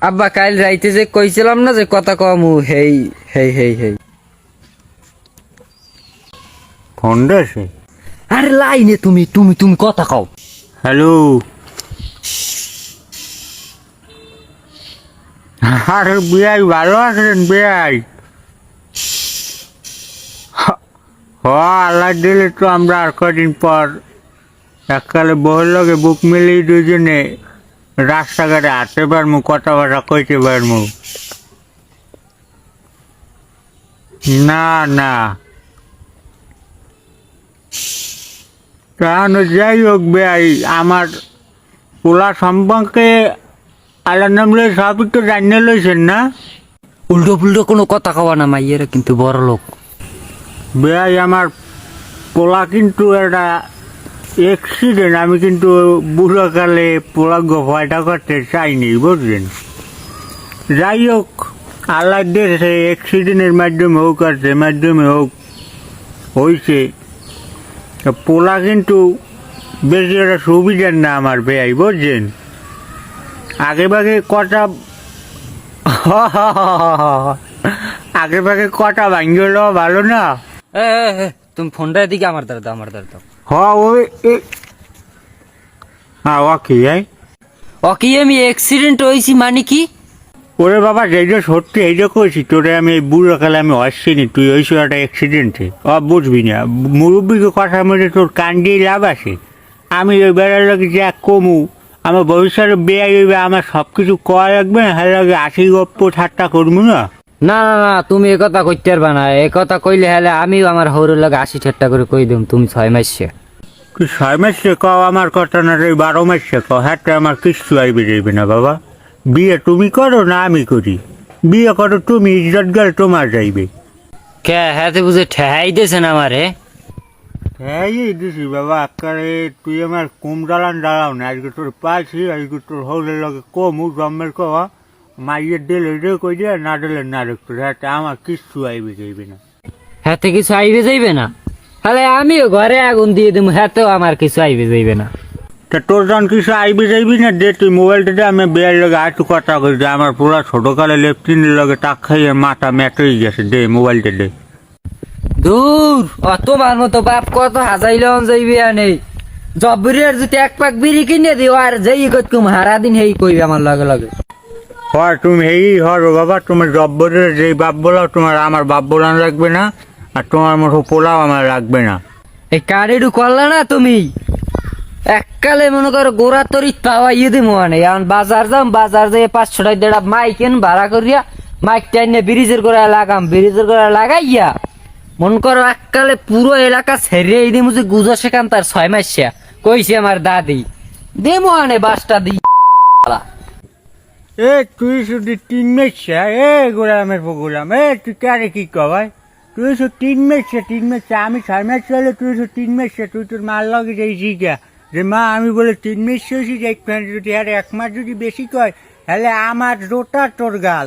আব্বা কাল রাইতে যে কইছিলাম না যে কথা কমু হেই হেই হেই হেই ফোন আছে। আরে লাইনে তুমি তুমি তুমি কথা কও। হ্যালো, আরে বিয়াই ভালো আছেন বিয়াই? হ, আল্লাহ দিলে তো আমরা আর কদিন পর এককালে বহুর লগে বুক মিলিয়ে দুজনে রাস্তাঘাটে হাঁটতে পারমু, কথাবার্তা কইতে পারমু। না না, তাহলে যাই হোক বেয়াই, আমার পোলা সম্পর্কে আল্লাহ নামলে সবই তো জানিয়ে লইছেন না? উল্টো পুল্টো কোনো কথা কওয়া না, মাইয়েরা কিন্তু বড় লোক। বেয়াই আমার পোলা কিন্তু একটা অ্যাক্সিডেন্ট, আমি কিন্তু বুড়োকালে পোলাকে ভয়টা করতে চাইনি, বুঝলেন? যাই হোক, আল্লাহ দেশে অ্যাক্সিডেন্টের মাধ্যমে হোক আর যে মাধ্যমে হোক হয়েছে, পোলা কিন্তু বেশি একটা সুবিধার না আমার বেয়াই, বুঝছেন? আগে ভাগে কটা আগে ভাগে কটা ভাঙ্গল ভালো না। এ তুমি ফোনটা এদিকে আমার দ্বারা দাও, আমার দ্বারা দাও। হ ওই হ্যাঁ ওকে ওকে আমি অ্যাক্সিডেন্ট হয়েছি মানে কি? ওরে বাবা, যেটা সত্যি এইটা কইছি তোরে, আমি এই বুড়ো কালে আমি আসছিনি, তুই ওই একটা অ্যাক্সিডেন্টে বুঝবি না। মুরব্বীকে কথা মধ্যে তোর কান দিয়ে লাভ আছে। আমি ওই বেড়ার লোক যা কমু, আমার ভবিষ্যতে বেয়াই হইবে, আমার সব কিছু করা লাগবে না, হ্যাঁ লাগে আশি গপ্প ঠাট্টা করবো না। না না না, তুমি এ কথা কইতে পারবা না। এ কথা কইলে হলে আমিও আমার হৌরের লাগে 80 ঠাট্টা করে কই দিম তুমি 6 মাসে। তুই 6 মাসে কও আমার কথা না, রে 12 মাসে কও, হ্যাঁ আমার কিচ্ছু আইবে যাইবে না বাবা। বিয়ে তুমি করো না আমি করি, বিয়ে করো তুমি, ইজ্জত গেল তোমার যাইবে। কে হাতে বুঝে ঠেহাই দিয়েছেন আমারে? হ্যাঁ এই দিছি বাবা, আকারে তুই আমার কম জ্বালান জ্বালাও না, আজকে তোর পাইছি, আজকে তোর হলের লগে কমু জম্মের কওয়া, মাইয়ের দিলে রে কই দিয়ে, না দিলে না দেখতো, হ্যাঁ আমার কিচ্ছু আইবে যাইবে না। হাতে কিছু আইবে যাইবে না, তাহলে আমিও ঘরে আগুন দিয়ে দেবো, হাতেও আমার কিছু আইবে যাইবে না। তা তোর যখন কিছু আইবে যাইবি না, দে তুই মোবাইলটা দে, আমি বেয়ার লগে আটু কথা কই যে আমার পুরা ছোটকালে লেফটিনের লগে টাক খাইয়ে মাথা ম্যাট হয়ে গেছে, দে মোবাইলটা দে। দূর তোমার মতো বাপ কত হাজাইলেও যাইবে নেই। জব্বরের যদি 1 পাক বিড়ি কিনে দিও আর যেই কম হারা দিন হেই কইবে আমার লগে লগে। হয় তুমি এই হরো বাবা, তোমার জব্বরের যেই বাপ বলাও তোমার আমার বাপ বলানো লাগবে না, আর তোমার মতো পোলাও আমার লাগবে না। এই কারেডু করলা না তুমি, এককালে মনে করো গোড়া তরি পাওয়া ইয়ে দিমো মানে। এখন বাজার যাম, বাজার যেয়ে 500 টাকা দেড়া মাইক এন ভাড়া করিয়া মাইক টাইনে ব্রিজের করে লাগাম, ব্রিজের করে লাগাইয়া মন করো এককালে পুরো এলাকা ছেড়ে দিমু যে গুজো শেখান তার 6 মাসে কইছে আমার দাদি দেমো আনে বাসটা দি। এ তুই শুধু 3 মাস, গোলামের গোলাম, তুই কারে কি কবাই? তুই শুধু 3 মাস, আমি 6 মাস চলে, তুই শুধু 3 মাস, তুই তোর মার লগে যাই জিজ্ঞা যে মা আমি বলে 3 মাস হয়েছি, যদি আর 1 মাস যদি বেশি কয় তাহলে আমার রোটা তোর গাল।